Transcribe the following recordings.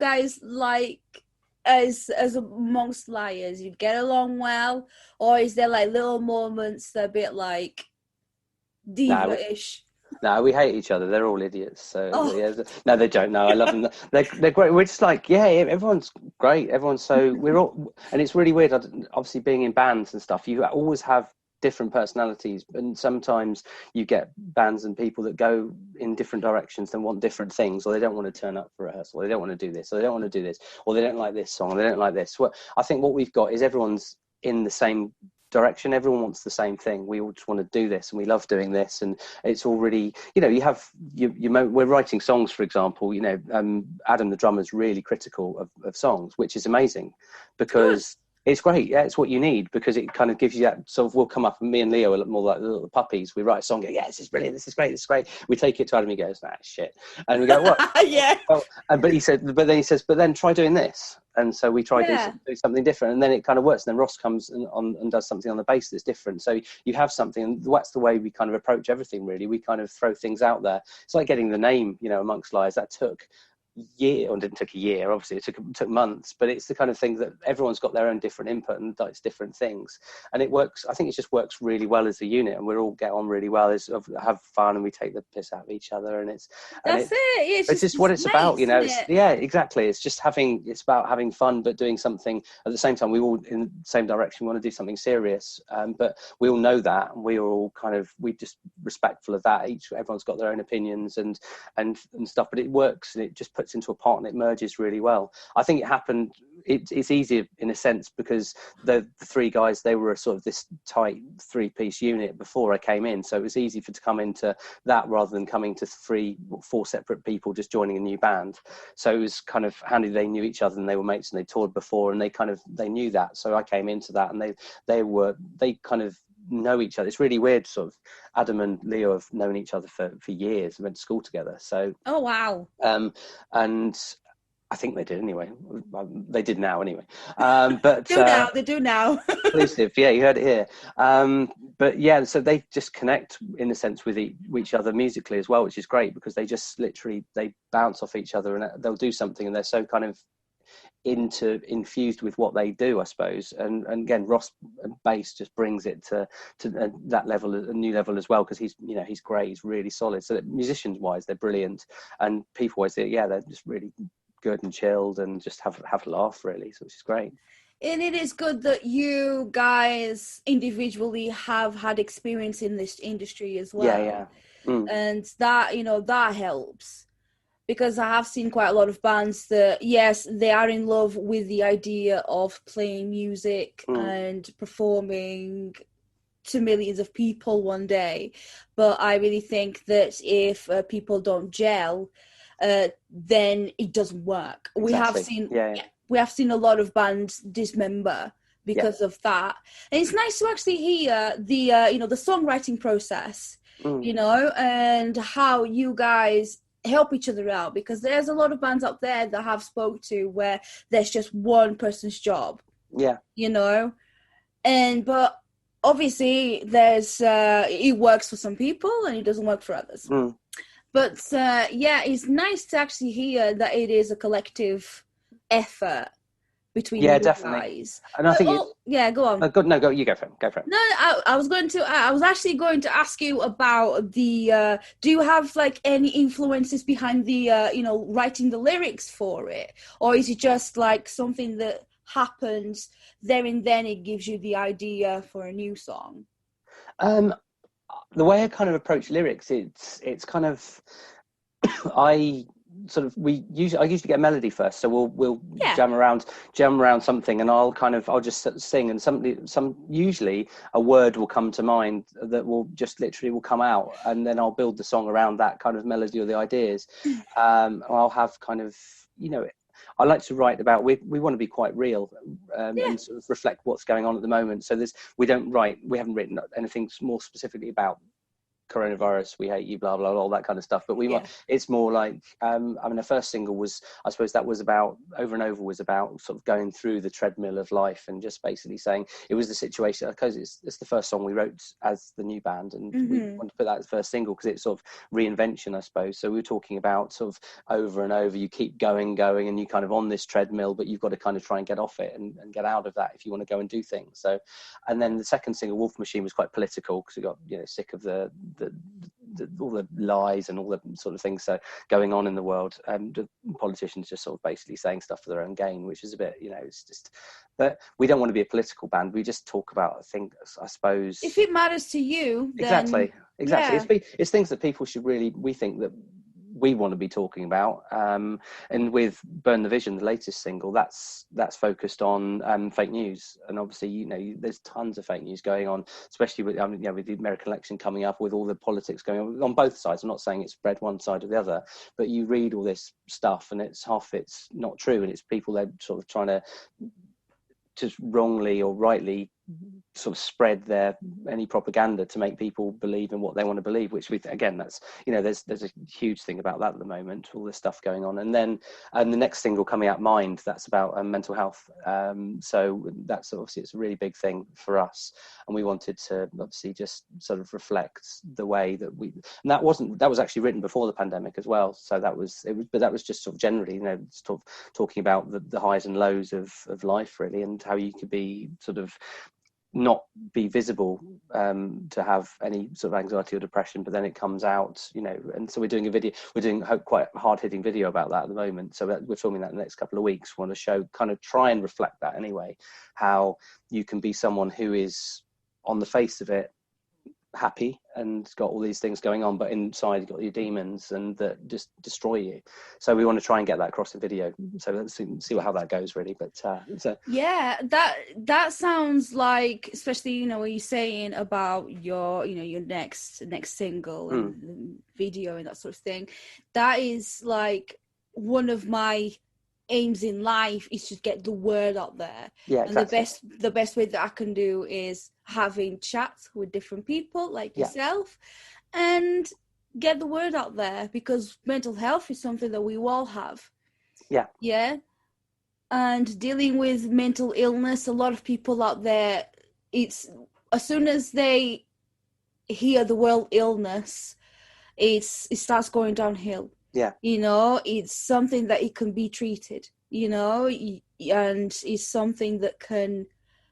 guys like as amongst liars? You get along well, or is there like little moments that are a bit like No, diva-ish? no, we hate each other. They're all idiots. So Oh, yeah, no, they don't. No, I love them. They're great. We're just like, yeah, everyone's great. Everyone's so we're all, and it's really weird. Obviously, being in bands and stuff, you always have different personalities, and sometimes you get bands and people that go in different directions and want different things, or they don't want to turn up for rehearsal, or they don't want to do this, or they don't want to do this, or they don't like this song, or they don't like this. Well, I think what we've got is everyone's in the same direction. Everyone wants the same thing. We all just want to do this, and we love doing this, and it's already, you have we're writing songs, for example. Adam the drummer is really critical of songs, which is amazing good. because it's great. Yeah, it's what you need, because it kind of gives you that sort of, we'll come up, and me and Leo are more like the little puppies. We write a song, go, yeah, this is brilliant, this is great, this is great. We take it to Adam, he goes, nah, shit. And we go, what? Yeah, Well, but then he says, but then try doing this. And so we try yeah. do something different, and then it kind of works. And then Ross comes and does something on the bass that's different. So you have something, and that's the way we kind of approach everything. Really, we kind of throw things out there. It's like getting the name, amongst liars. That took year, or didn't take a year, obviously it took months, but it's the kind of thing that everyone's got their own different input and does different things, and it works. I think it just works really well as a unit, and we all get on really well, have fun, and we take the piss out of each other, and That's it. it's just what It's it's about, nice, isn't it's, it? yeah, exactly. It's about having fun, but doing something at the same time. We all in the same direction, we want to do something serious, but we all know that, and we are all we just respectful of that. Everyone's got their own opinions and stuff, but it works, and it just puts into a pot, and it merges really well. I think it happened. It's easier in a sense because the three guys, they were a sort of this tight three-piece unit before I came in, so it was easy to come into that rather than coming to four separate people just joining a new band. So it was kind of handy. They knew each other, and they were mates, and they toured before, and they knew that. So I came into that, and they kind of know each other. It's really weird. Sort of Adam and Leo have known each other for years, went to school together. So Oh wow. and I think they did anyway. They did now anyway. But Do now, they do now. exclusive, yeah, you heard it here. But yeah, so they just connect in a sense with each other musically as well, which is great, because they just literally they bounce off each other, and they'll do something, and they're so kind of infused with what they do, I suppose. And again, Ross bass just brings it to that level, a new level as well, because he's great, he's really solid. So that musicians wise, they're brilliant, and people wise, they're just really good and chilled, and just have a laugh, really. So which is great. And it is good that you guys individually have had experience in this industry as Yeah, well. yeah. Mm. And that, that helps. Because I have seen quite a lot of bands that, yes, they are in love with the idea of playing music Mm. and performing to millions of people one day. But I really think that if people don't gel, then it doesn't work. Exactly. Yeah, yeah. We have seen a lot of bands dismember Yeah. because of that. And it's nice to actually hear the the songwriting process, Mm. and how you guys help each other out, because there's a lot of bands out there that I've spoke to where there's just one person's job. Yeah. And but obviously there's it works for some people and it doesn't work for others. Mm. But yeah, it's nice to actually hear that it is a collective effort between Yeah, you definitely. guys. And I think Yeah, go on. no, you go for it. Go for it. No, I was actually going to ask you about the. Do you have like any influences behind the, writing the lyrics for it, or is it just like something that happens there and then? It gives you the idea for a new song. Um, the way I kind of approach lyrics, it's kind of I I usually get a melody first, so we'll Yeah. jam around something, and I'll just sing, and usually a word will come to mind that will just literally will come out, and then I'll build the song around that kind of melody or the ideas. I'll have kind of, I like to write about, we want to be quite real, Yeah. and sort of reflect what's going on at the moment. So we haven't written anything more specifically about coronavirus, we hate you, blah blah, all that kind of stuff. But it's more like I mean, the first single was, I suppose that was about, Over and Over was about sort of going through the treadmill of life and just basically saying it was the situation, because it's the first song we wrote as the new band, and we wanted to put that as the first single because it's sort of reinvention, I suppose. So we were talking about sort of over and over, you keep going, and you kind of on this treadmill, but you've got to kind of try and get off it and get out of that if you want to go and do things. So, and then the second single, Wolf Machine, was quite political because we got, you know, sick of the all the lies and all the sort of things so going on in the world, and the politicians just sort of basically saying stuff for their own gain, which is a bit, you know, it's just, but we don't want to be a political band. We just talk about things, I suppose, if it matters to you, then exactly yeah. It's things that people should really, we think that we want to be talking about, and with Burn the Vision, the latest single, that's focused on fake news. And obviously, you know, there's tons of fake news going on, especially with, with the American election coming up, with all the politics going on both sides. I'm not saying it's spread one side or the other, but you read all this stuff and it's not true, and it's people, they're sort of trying to just wrongly or rightly sort of spread any propaganda to make people believe in what they want to believe, which again, that's, you know, there's a huge thing about that at the moment, all this stuff going on. And then the next single coming out, Mind, that's about mental health, so that's obviously, it's a really big thing for us, and we wanted to obviously just sort of reflect the way that and that was actually written before the pandemic as well, so that was just sort of generally, you know, sort of talking about the highs and lows of life, really, and how you could be sort of not be visible, to have any sort of anxiety or depression, but then it comes out, you know. And so we're doing quite a hard-hitting video about that at the moment, so we're filming that in the next couple of weeks. We want to show, kind of try and reflect that anyway, how you can be someone who is on the face of it happy and got all these things going on, but inside you've got your demons and that just destroy you. So we want to try and get that across the video, so let's see how that goes, really. But yeah, that sounds like, especially, you know, what you're saying about your, you know, your next single and video and that sort of thing, that is like one of my aims in life, is to get the word out there. Yeah, exactly. And the best way that I can do is having chats with different people like yourself, and get the word out there, because mental health is something that we all have. Yeah. And dealing with mental illness, a lot of people out there, it's, as soon as they hear the word illness, it starts going downhill. Yeah. You know, it's something that it can be treated, you know, and it's something that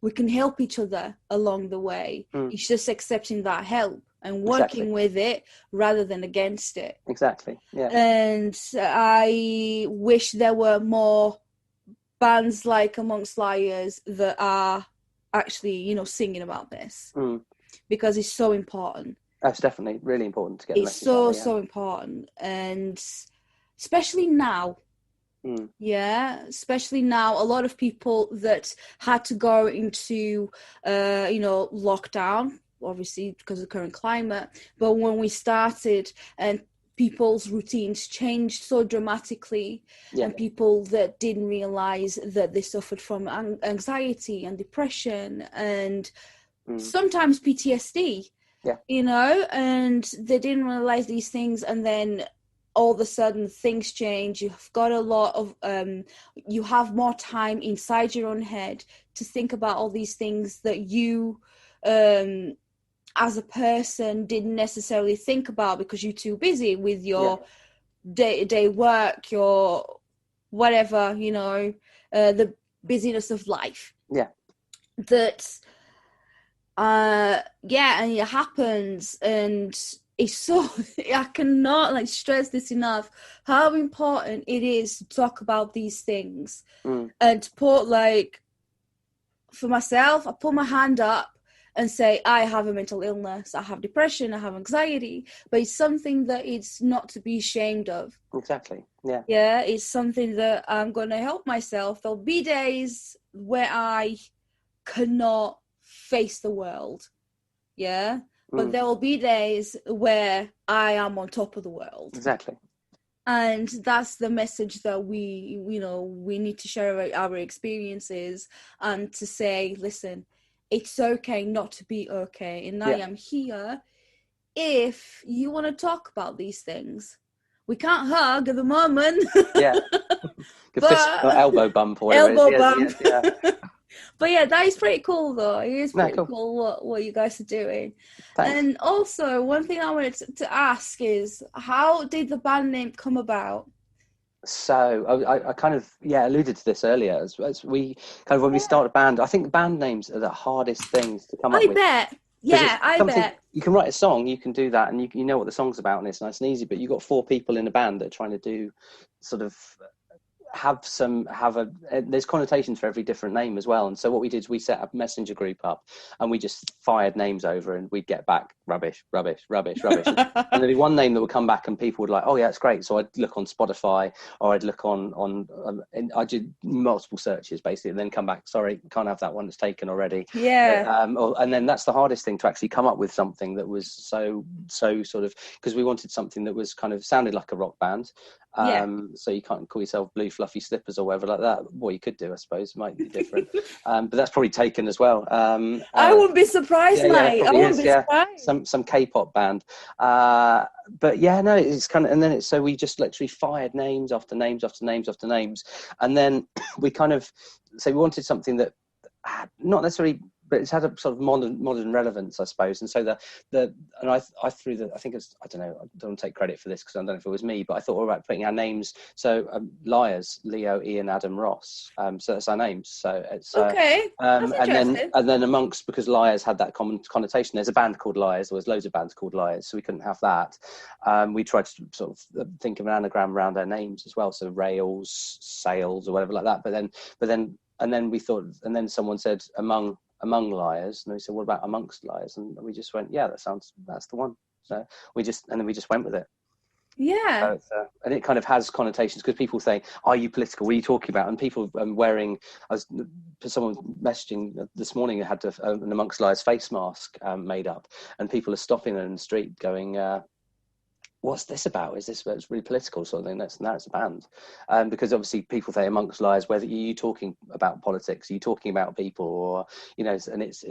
we can help each other along the way. It's just accepting that help and working with it rather than against it. Exactly. Yeah. And I wish there were more bands like Amongst Liars that are actually, you know, singing about this, because it's so important. That's definitely really important to get. It's so important, and especially now. Especially now, a lot of people that had to go into, lockdown, obviously because of the current climate. But when we started, and people's routines changed so dramatically, and people that didn't realize that they suffered from anxiety and depression and sometimes PTSD. You know, and they didn't realize these things, and then all of a sudden things change. You've got a lot of you have more time inside your own head to think about all these things that you as a person didn't necessarily think about, because you're too busy with your day-to-day work, your whatever, you know, the busyness of life. And it happens, and it's so, I cannot like stress this enough, how important it is to talk about these things, and to put, like, for myself, I put my hand up and say, I have a mental illness, I have depression, I have anxiety, but it's something that it's not to be ashamed of. Exactly. Yeah, it's something that I'm going to help myself. There'll be days where I cannot face the world, but there will be days where I am on top of the world. Exactly. And that's the message that we need to share our experiences, and to say, listen, it's okay not to be okay, and I am here if you want to talk about these things. We can't hug at the moment. Yeah. Good fist or But elbow bump or whatever elbow it is. bump. Yeah. But yeah, that is pretty cool though. It is No, pretty cool. cool what you guys are doing. Thanks. And also, one thing I wanted to ask is, how did the band name come about? So I kind of alluded to this earlier as we kind of when we start a band. I think band names are the hardest things to come up I with bet. because it's Yeah, I something bet. you can write a song, you can do that, and you know what the song's about, and it's nice and easy. But you've got four people in a band that are trying to do sort of there's connotations for every different name as well. And so what we did is we set a messenger group up and we just fired names over, and we'd get back rubbish and there'd be one name that would come back and people would like, oh yeah, it's great. So I'd look on Spotify or I'd look on and I did multiple searches basically, and then come back, sorry, can't have that one, it's taken already. Yeah. And then that's the hardest thing, to actually come up with something that was so sort of, because we wanted something that was kind of sounded like a rock band. So you can't call yourself Blue Fluffy Slippers or whatever like that. Well, you could do, I suppose, it might be different. But that's probably taken as well. I wouldn't be surprised, mate. I wouldn't be surprised. Some K-pop band. But yeah, no, it's kind of, and then so we just literally fired names after names after names after names, and then we kind of, so we wanted something that not necessarily, but it's had a sort of modern relevance, I suppose. And so I threw I think it's, I don't know, I don't want to take credit for this because I don't know if it was me, but I thought all about putting our names. So Liars, Leo, Ian, Adam, Ross. So that's our names. So it's okay. That's interesting. and then amongst, because Liars had that common connotation. There's a band called Liars. There was loads of bands called Liars, so we couldn't have that. We tried to sort of think of an anagram around our names as well. So Rails, Sales, or whatever like that. And then we thought, and then someone said among liars, and we said, what about amongst liars? And we just went, yeah, that's the one. So we just went with it. Yeah. And it kind of has connotations, because people say, are you political? What are you talking about? And people wearing, someone messaging this morning who had an amongst liars face mask made up, and people are stopping in the street going, what's this about? Is this it's really political sort of thing? That's a band. Because obviously people say amongst liars, whether you talking about politics, are you talking about people, or, you know, and it's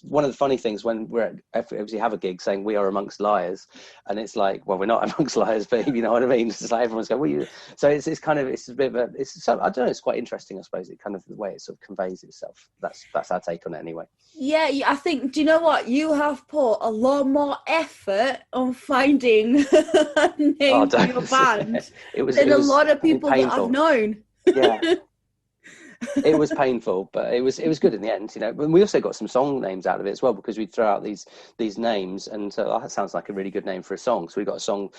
one of the funny things when we're obviously have a gig saying we are amongst liars, and it's like, well, we're not amongst liars, but you know what I mean? It's like everyone's going, well, you. So it's kind of, it's a bit of a, I don't know, it's quite interesting, I suppose. It kind of, the way it sort of conveys itself. That's our take on it anyway. Yeah, I think, do you know what? You have put a lot more effort on finding a name for your band than a lot of people that I've known. Yeah. It was painful, but it was good in the end, you know. And we also got some song names out of it as well, because we'd throw out these names, and that sounds like a really good name for a song. So we got a song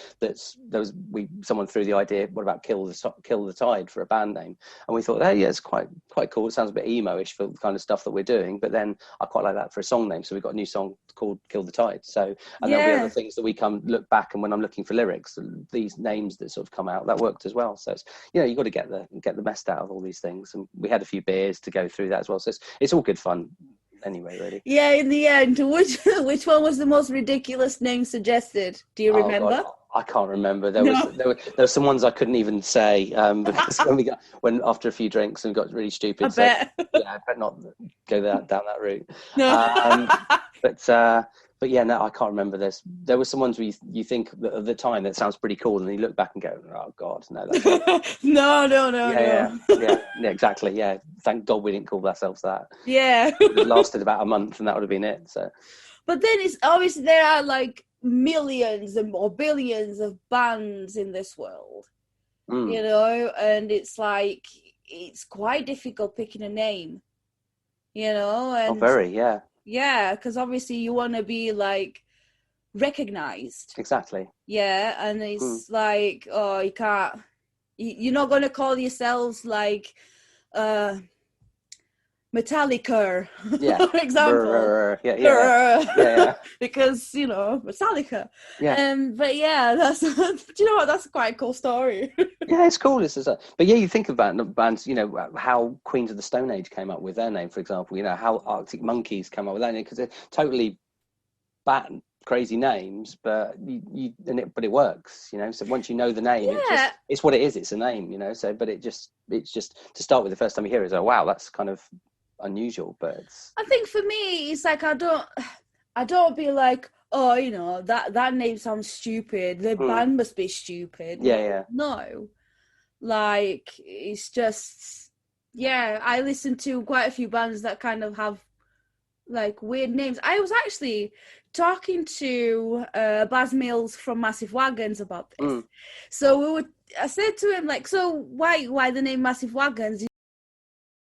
someone threw the idea, what about Kill the Tide for a band name? And we thought, oh yeah, it's quite cool. It sounds a bit emo-ish for the kind of stuff that we're doing, but then I quite like that for a song name. So we got a new song called Kill the Tide. So, and there'll be other things that we come look back, and when I'm looking for lyrics, these names that sort of come out, that worked as well. So it's, you know, you got to get the best out of all these things, and we had a few beers to go through that as well, so it's all good fun anyway, really. Yeah, in the end, which one was the most ridiculous name suggested? Do you remember? God, I can't remember. There were some ones I couldn't even say, because when after a few drinks and got really stupid. I better not go down that route. No. But yeah, no, I can't remember this. There were some ones where you think at the time that sounds pretty cool, and you look back and go, oh God, no, that's not. No. Yeah, exactly. Yeah, thank God we didn't call ourselves that. Yeah, it lasted about a month, and that would have been it. So, but then it's obviously there are like millions or billions of bands in this world, you know, and it's like it's quite difficult picking a name, you know. And very, yeah. Yeah, because obviously you want to be like recognized. Exactly. Yeah, and it's like, oh, you can't. You're not going to call yourselves like Metallica, for example. Yeah. Because, you know, Metallica. Yeah. But yeah, that's. Do you know what? That's quite a cool story. Yeah, it's cool. But yeah, you think about bands, you know, how Queens of the Stone Age came up with their name, for example. You know, how Arctic Monkeys came up with that name, because they're totally crazy names, but it works, you know. So once you know the name, it's what it is. It's a name, you know. So, but it's just to start with, the first time you hear it, it's like, wow, that's kind of unusual. But I think for me, it's like I don't be like, oh, you know, that name sounds stupid. The band must be stupid. Yeah, Well, yeah. no. Like, it's just, yeah, I listen to quite a few bands that kind of have like weird names. I was actually talking to Baz Mills from Massive Wagons about this. So I said to him, like, so why the name Massive Wagons?